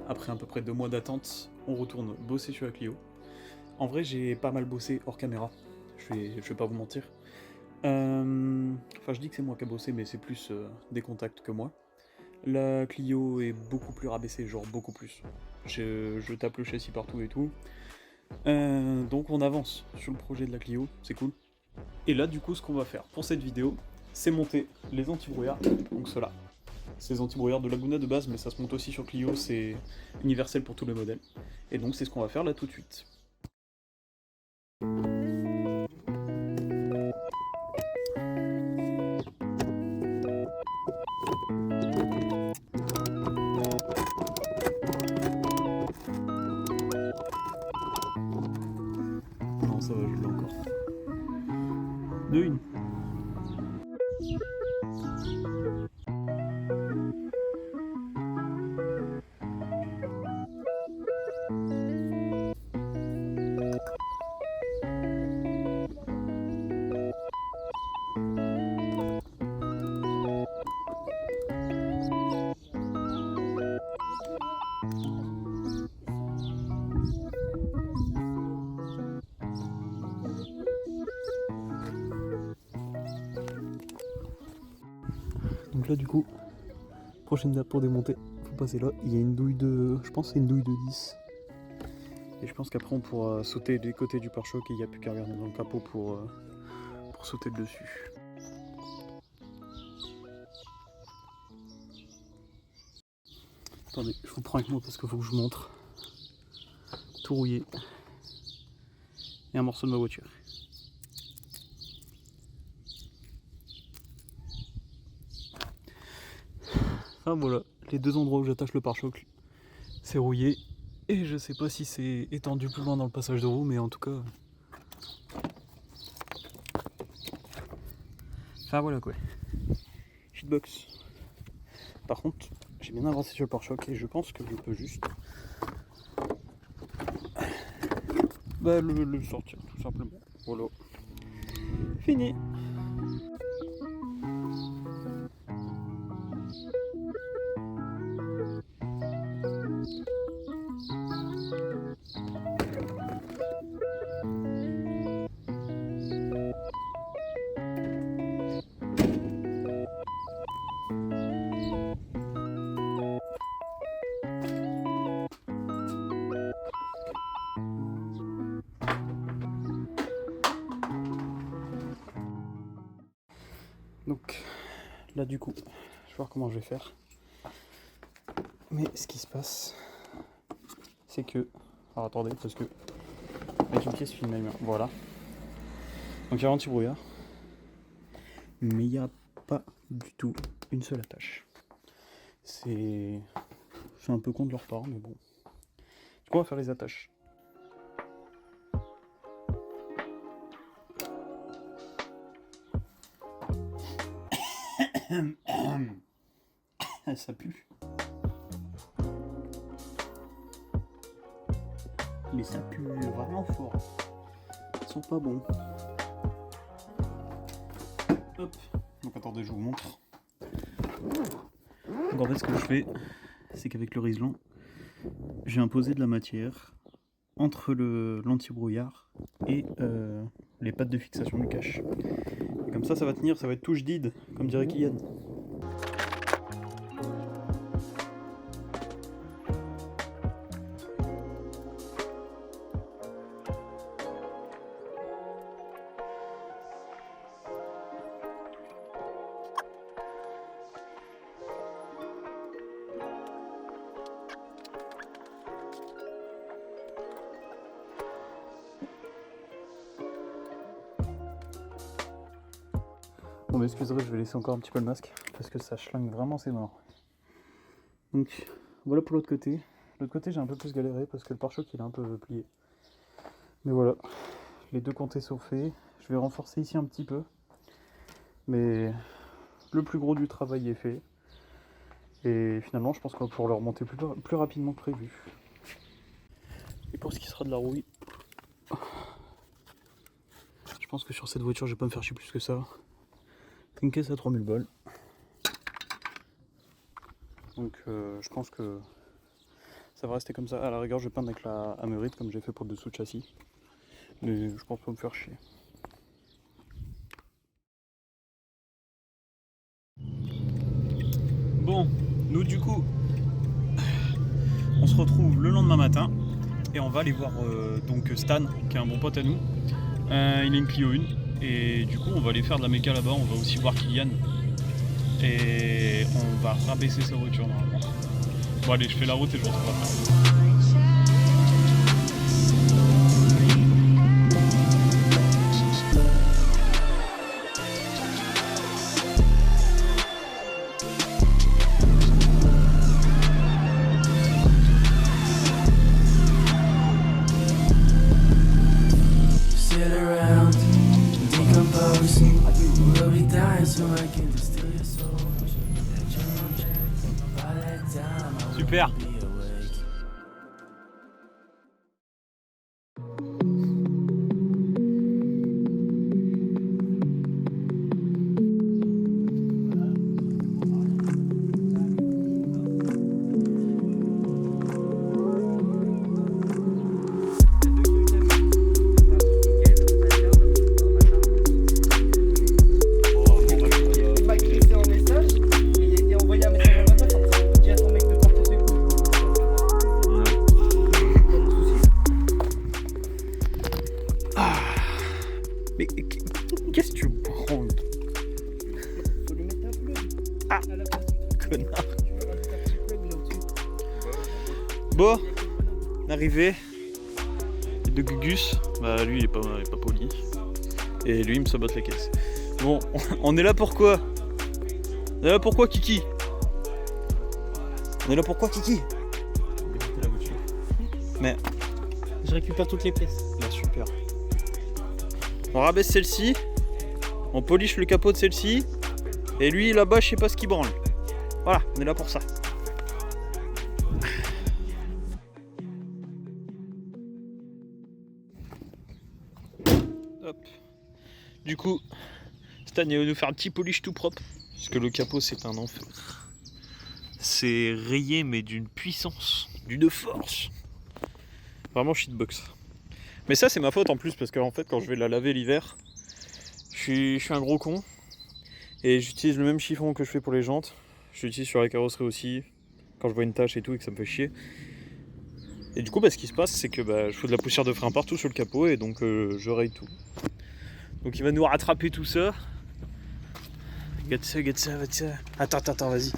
après à peu près 2 mois d'attente, on retourne bosser sur la Clio. En vrai, j'ai pas mal bossé hors caméra, je vais pas vous mentir. Enfin, je dis que c'est moi qui ai bossé, mais c'est plus des contacts que moi. La Clio est beaucoup plus rabaissée, genre beaucoup plus. Je tape le châssis partout et tout. Donc on avance sur le projet de la Clio, c'est cool. Et là, du coup, ce qu'on va faire pour cette vidéo, c'est monter les anti-brouillards, donc ceux-là. C'est les anti-brouillards de Laguna de base, mais ça se monte aussi sur Clio, c'est universel pour tous les modèles. Et donc c'est ce qu'on va faire là tout de suite. Non, ça va, je l'ai encore. 2-1. Donc là, du coup, prochaine étape pour démonter, faut passer là. Il y a une douille de. Je pense que c'est une douille de 10. Et je pense qu'après on pourra sauter des côtés du pare-choc et il n'y a plus qu'à regarder dans le capot pour sauter le dessus. Attendez, je vous prends avec moi parce qu'il faut que je vous montre. Tout rouillé. Et un morceau de ma voiture. Enfin voilà, les deux endroits où j'attache le pare-choc, c'est rouillé. Et je sais pas si c'est étendu plus loin dans le passage de roue, mais en tout cas... Enfin voilà quoi. Shitbox. Par contre, j'ai bien avancé sur le pare-choc et je pense que je peux juste... le sortir tout simplement. Voilà. Fini. Donc là du coup, je vais voir comment je vais faire. Mais ce qui se passe, c'est que... Alors attendez, parce que... Avec une pièce filmée, voilà. Donc il y a l'anti-brouillard. Mais il n'y a pas du tout une seule attache. C'est un peu con de leur part, mais bon. Du coup on va faire les attaches. Ça pue. Mais ça pue vraiment fort. Ils sont pas bons. Hop. Donc attendez, je vous montre. Donc en fait ce que je fais, c'est qu'avec le riselant, j'ai imposé de la matière entre l'anti-brouillard et les pattes de fixation du cache. Et comme ça va tenir, ça va être touche d'id, comme dirait Kylian. Bon, mais excusez-moi, je vais laisser encore un petit peu le masque parce que ça schlingue vraiment, c'est mort. Donc voilà pour l'autre côté. L'autre côté, j'ai un peu plus galéré parce que le pare-choc il est un peu plié. Mais voilà, les deux comtés sont faits. Je vais renforcer ici un petit peu. Mais le plus gros du travail est fait. Et finalement, je pense qu'on va pouvoir le remonter plus rapidement que prévu. Et pour ce qui sera de la rouille, je pense que sur cette voiture, je vais pas me faire chier plus que ça. C'est une caisse à 3000 balles. Donc je pense que Ça va rester comme ça. À la rigueur, je vais peindre avec la amérite comme j'ai fait pour le dessous de châssis. Mais je pense pas me faire chier. Bon, nous du coup, on se retrouve le lendemain matin et on va aller voir donc Stan, qui est un bon pote à nous. Il a une Clio 1 et du coup on va aller faire de la méca là-bas. On va aussi voir Kylian et on va rabaisser sa voiture normalement. Bon allez, je fais la route et je vous retrouve après. Super. Mais qu'est-ce que tu branles? Faut lui mettre un plug. Ah, à la place. connard. Tu peux rajouter un petit plug là-dessus. Bon, arrivé de Gugus. Bah lui il est pas poli. Et lui il me sabote la caisse. Bon, on est là pour quoi? On est là pourquoi Kiki? On est là pourquoi Kiki? Démonter la voiture. Mais Je récupère toutes les pièces. là super. On rabaisse celle-ci, on polish le capot de celle-ci, et lui là-bas je sais pas ce qu'il branle. Voilà, on est là pour ça. Hop. Du coup, Stan il va nous faire un petit polish tout propre, puisque le capot c'est un enfer. C'est rayé mais d'une puissance, d'une force. Vraiment shitbox. Mais ça c'est ma faute en plus parce qu'en fait quand je vais la laver l'hiver, je suis un gros con et j'utilise le même chiffon que je fais pour les jantes. Je l'utilise sur la carrosserie aussi quand je vois une tache et tout et que ça me fait chier. Et du coup ce qui se passe c'est que je fous de la poussière de frein partout sur le capot et donc je raye tout. Donc il va nous rattraper tout ça. Regarde ça, regarde ça. Attends, vas-y.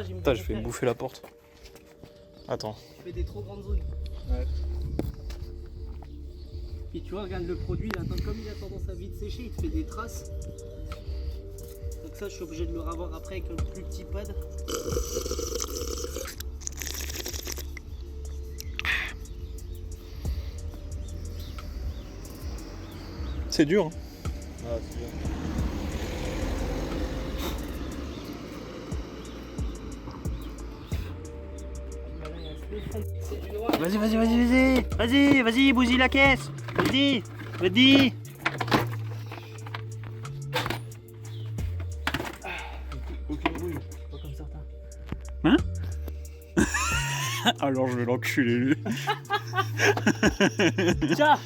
Putain, je vais bouffer la porte. Attends. Tu fais des trop grandes zones. Ouais. Puis tu vois, regarde le produit, là, comme il a tendance à vite sécher, il te fait des traces. Donc ça, je suis obligé de le ravoir après avec un plus petit pad. C'est dur. Hein. Ah, c'est bien. Vas-y, bousille la caisse. Vas-y. Aucune rouille, pas comme certains. Hein? Alors je vais l'enculer lui. Tiens.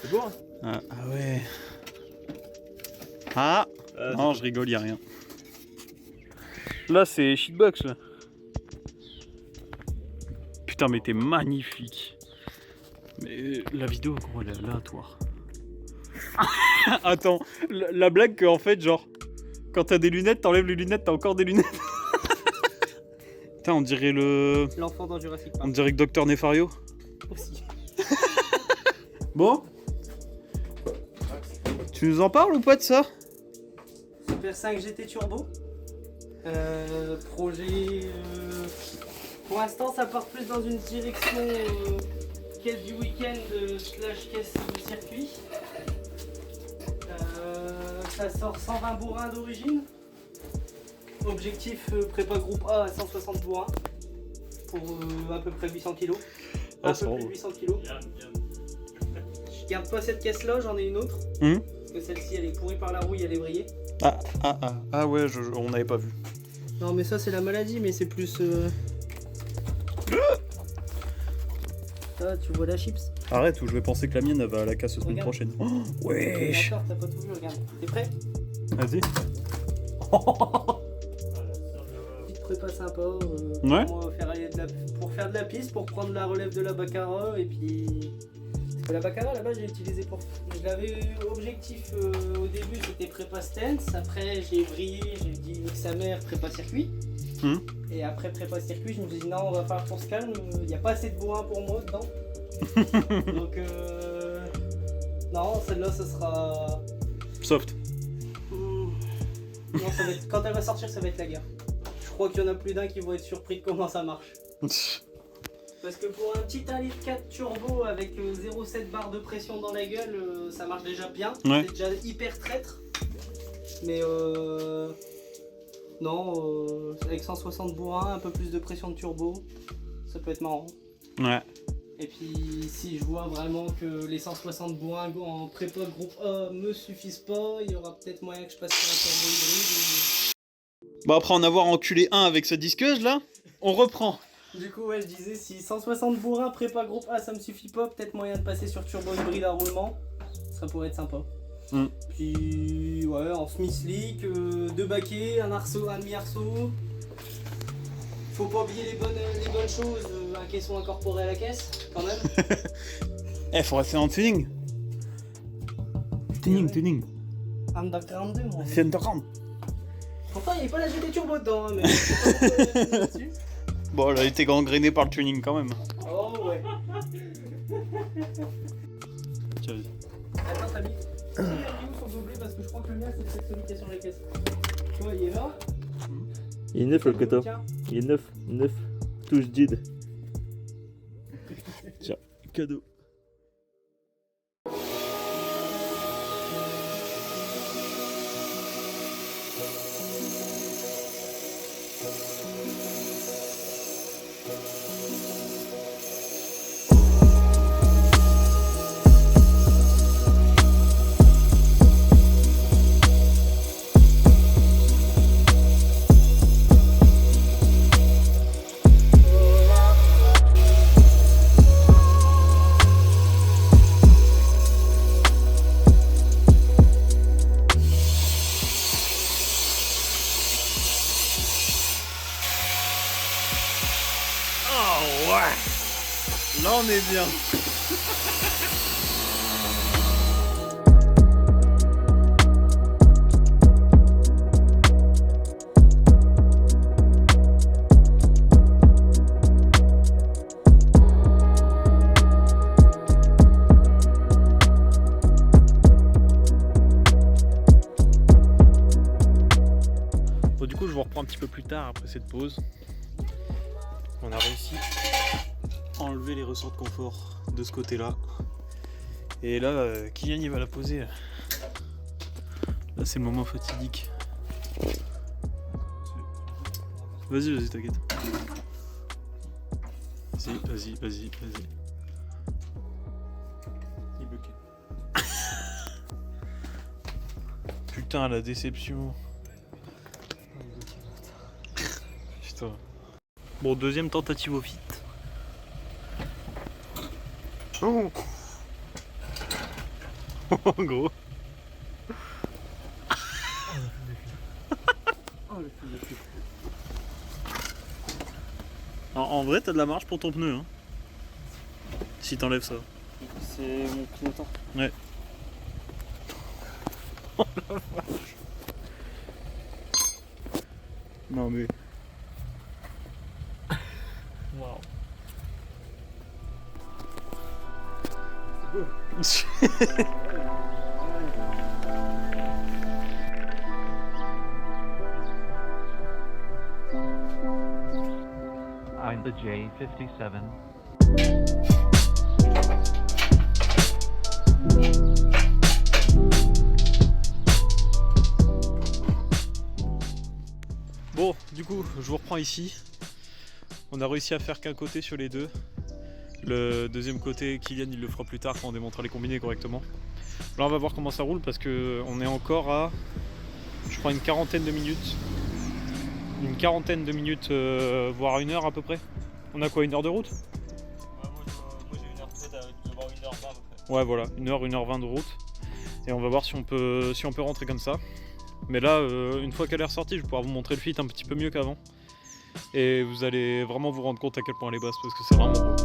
C'est bon hein? Ah ouais. Ah non, je rigole, y'a rien. Là c'est shitbox là. Putain mais t'es magnifique. Mais la vidéo gros elle est aléatoire. Attends, la blague que en fait genre quand t'as des lunettes, t'enlèves les lunettes, t'as encore des lunettes. Putain, on dirait le... L'enfant dans Jurassic On Park. dirait que Docteur Nefario. Aussi. Bon. Tu nous en parles ou pas de ça? Super 5 GT Turbo. Projet. Pour l'instant, ça part plus dans une direction caisse du week-end slash caisse de circuit. Ça sort 120 bourrins d'origine. Objectif prépa groupe A à 160 bourrins pour à peu près 800 kg. Un peu plus de 800 kg. Je garde pas cette caisse là, j'en ai une autre. Parce que celle-ci elle est pourrie par la rouille, elle est vrillée. Ah ouais, on n'avait pas vu. Non mais ça c'est la maladie, mais c'est plus... Ah, tu vois la chips? Arrête, ou je vais penser que la mienne elle va à la casse la semaine Regarde. prochaine. Oh, wesh. D'accord, t'as pas tout vu, regarde. T'es prêt? Vas-y. Petite prépa sympa. Ouais. Pour faire de la piste, pour prendre la relève de la Baccara et puis... Parce que la Baccara là-bas j'ai utilisé pour... Je l'avais objectif au début c'était prépa stance, après j'ai vrillé, j'ai dit nique sa mère prépa circuit. Et après prépa circuit je me suis dit non on va faire pour se calme, il n'y a pas assez de bourrin pour moi dedans. Donc non celle-là ce sera... Soft. Non ça va être... quand elle va sortir ça va être la guerre. Je crois qu'il y en a plus d'un qui vont être surpris de comment ça marche. Parce que pour un petit 1,4 litre turbo avec 0,7 barre de pression dans la gueule, ça marche déjà bien. Ouais. C'est déjà hyper traître. Mais non, avec 160 bourrins, un peu plus de pression de turbo, ça peut être marrant. Ouais. Et puis si je vois vraiment que les 160 bourrins en prépa groupe A me suffisent pas, il y aura peut-être moyen que je passe sur un turbo hybride. Bon, après en avoir enculé un avec sa disqueuse là, on reprend. Du coup, ouais, je disais, si 160 bourrins prépa groupe A ça me suffit pas, peut-être moyen de passer sur turbo hybride à roulement, ça pourrait être sympa. Puis, ouais, en Smith Slick, 2 baquets, un arceau, un demi-arceau. Faut pas oublier les bonnes choses, un caisson incorporé à la caisse, quand même. Faut rester en tuning. Tuning. Underground 2, moi. C'est underground. Pourtant, il n'y avait pas la GT Turbo dedans, hein, mais c'est pas là-dessus. Bon, elle a été gangrénée par le tuning quand même. Oh, ouais. Tiens, vas-y. Attends, t'as mis. Il est où son gobelet? Parce que je crois que le mien, c'est peut-être celui qui est sur la caisse. Tu vois, il est là. Il est neuf le kata. Tiens. Il est neuf. Touche Jid. Tiens, cadeau. Là on est bien. Bon, du coup je vous reprends un petit peu plus tard après cette pause. On a réussi à enlever les ressorts de confort de ce côté là. Et là, Kylian il va la poser. Là c'est le moment fatidique. Vas-y, t'inquiète. Vas-y. Il est bloqué. Putain, la déception. Putain. Bon, deuxième tentative au fit. Oh. En gros. En vrai, t'as de la marge pour ton pneu, hein. Si t'enlèves ça. C'est mon clignotant. Ouais. Oh la vache. Non mais... Waouh. I'm the J57. Bon, du coup, je vous reprends ici. On a réussi à faire qu'un côté sur les deux. Le deuxième côté, Kylian il le fera plus tard quand on démontrera les combinés correctement. Là on va voir comment ça roule parce que on est encore à, je crois, une quarantaine de minutes. Voire une heure à peu près. On a quoi, une heure de route? Ouais, moi j'ai 1h30 avec devoir 1h20 à peu près. Ouais voilà, 1h20 de route. Et on va voir si on peut rentrer comme ça. Mais là, une fois qu'elle est ressortie, je vais pouvoir vous montrer le fit un petit peu mieux qu'avant. Et vous allez vraiment vous rendre compte à quel point elle est basse parce que c'est vraiment beau.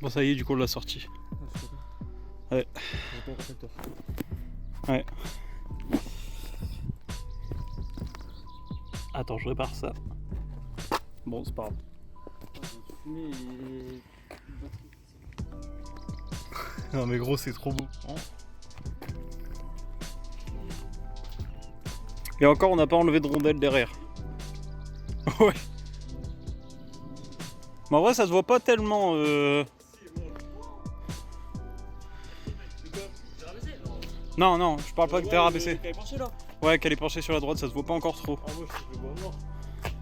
Bon ça y est, du coup on l'a sorti. Ouais. Ouais. Attends, je répare ça. Bon, c'est pas grave. Non mais gros, c'est trop beau. Et encore, on n'a pas enlevé de rondelle derrière. Ouais. Mais en vrai, ça se voit pas tellement. Non, non, je parle pas que t'es rabaissé. Qu'elle est penchée là. Ouais, qu'elle est penchée sur la droite, ça se voit pas encore trop. Ah, moi je le vois mort.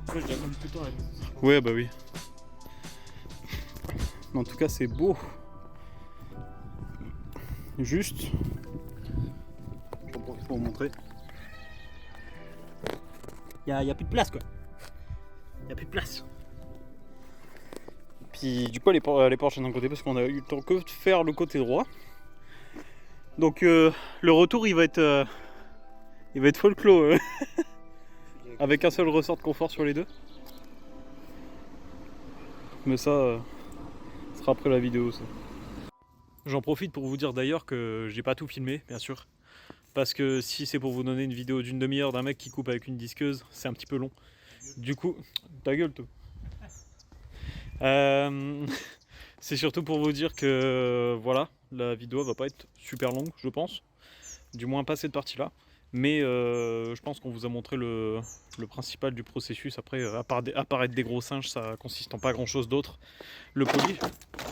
Moi je l'ai même tout le temps avec. Ouais, bah oui. Mais en tout cas, c'est beau. Juste. J'en profite pour vous montrer. Y a plus de place quoi. Y a plus de place. Puis du coup, elle est penchée d'un côté parce qu'on a eu le temps que de faire le côté droit. Donc le retour il va être folklore avec un seul ressort de confort sur les deux. Mais ça sera après la vidéo ça. J'en profite pour vous dire d'ailleurs que j'ai pas tout filmé bien sûr. Parce que si c'est pour vous donner une vidéo d'une demi-heure d'un mec qui coupe avec une disqueuse, c'est un petit peu long. Du coup, ta gueule toi. C'est surtout pour vous dire que voilà, la vidéo va pas être super longue, je pense. Du moins pas cette partie-là. Mais je pense qu'on vous a montré le principal du processus. Après, apparaître des gros singes, ça consiste en pas grand-chose d'autre. Le polish...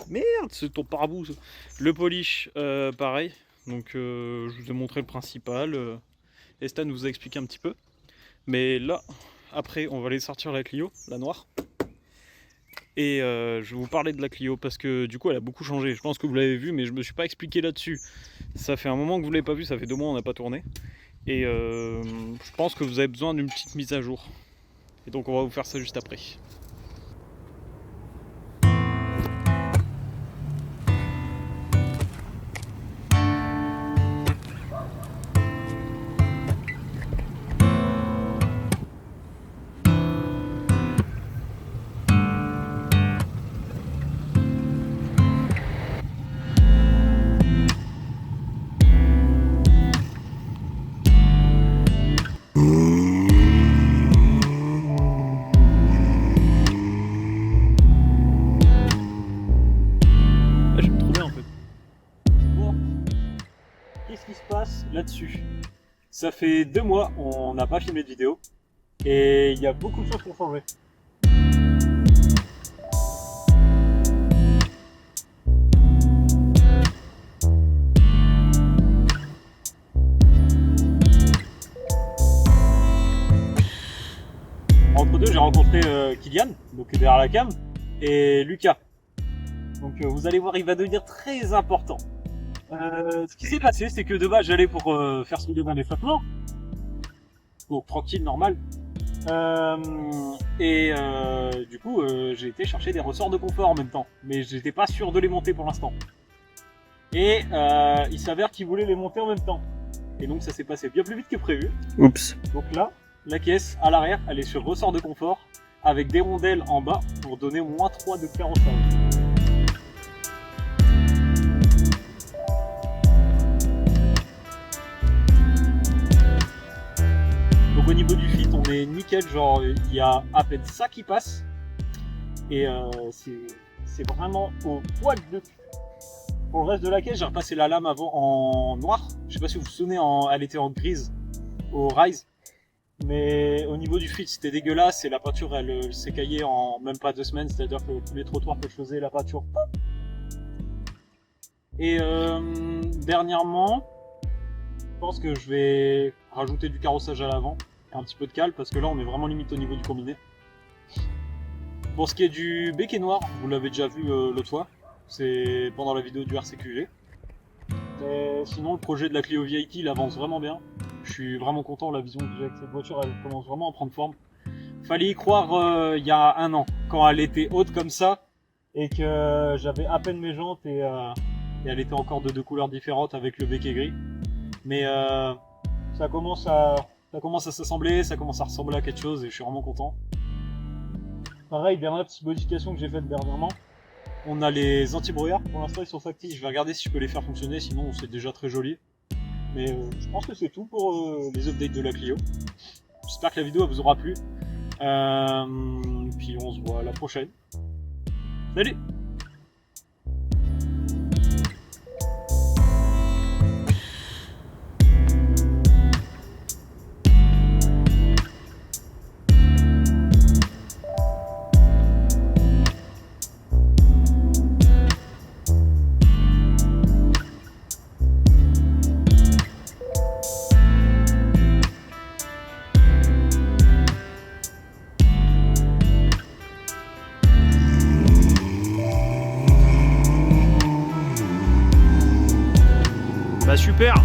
Merde, c'est ton pare-boue ça. Le polish, pareil. Donc je vous ai montré le principal. Estan vous a expliqué un petit peu. Mais là, après, on va aller sortir la Clio, la noire. Et je vais vous parler de la Clio parce que du coup elle a beaucoup changé. Je pense que vous l'avez vu mais je me suis pas expliqué là-dessus. Ça fait un moment que vous l'avez pas vu, ça fait 2 mois on n'a pas tourné. Et je pense que vous avez besoin d'une petite mise à jour. Et donc on va vous faire ça juste après. Qu'est-ce qui se passe là-dessus? Ça fait 2 mois, on n'a pas filmé de vidéo et il y a beaucoup de choses qui ont changé. Entre deux, j'ai rencontré Kylian, donc derrière la cam, et Lucas. Donc vous allez voir, il va devenir très important. Ce qui s'est passé, c'est que de base, j'allais pour faire ce dans les flottements. Donc tranquille, normal. Du coup, j'ai été chercher des ressorts de confort en même temps. Mais j'étais pas sûr de les monter pour l'instant. Et il s'avère qu'ils voulaient les monter en même temps. Et donc ça s'est passé bien plus vite que prévu. Oups. Donc là, la caisse à l'arrière, elle est sur ressort de confort avec des rondelles en bas pour donner moins 3 de carrossage. Donc au niveau du fit, on est nickel, genre il y a à peine ça qui passe. Et c'est vraiment au poil de cul. Pour le reste de la caisse, j'ai repassé la lame avant en noir. Je sais pas si vous vous souvenez, elle était en grise au Rise. Mais au niveau du fit, c'était dégueulasse et la peinture, elle s'écaillait en même pas 2 semaines. C'est-à-dire que tous les trottoirs que je faisais, la peinture. Et dernièrement, je pense que je vais rajouter du carrossage à l'avant et un petit peu de cale parce que là, on est vraiment limite au niveau du combiné. Pour ce qui est du béquet noir, vous l'avez déjà vu l'autre fois. C'est pendant la vidéo du RCQG. Et sinon, le projet de la Clio VIP, il avance vraiment bien. Je suis vraiment content, la vision que j'ai avec cette voiture, elle commence vraiment à prendre forme. Fallait y croire il y a 1 an, quand elle était haute comme ça, et que j'avais à peine mes jantes, et elle était encore de 2 couleurs différentes avec le béquet gris. Mais ça commence à s'assembler, ça commence à ressembler à quelque chose, et je suis vraiment content. Pareil, dernière petite modification que j'ai faite dernièrement. On a les anti-brouillard, pour l'instant ils sont factices, je vais regarder si je peux les faire fonctionner, sinon c'est déjà très joli. Mais je pense que c'est tout pour les updates de la Clio. J'espère que la vidéo elle vous aura plu. Puis on se voit la prochaine. Salut! Bah super.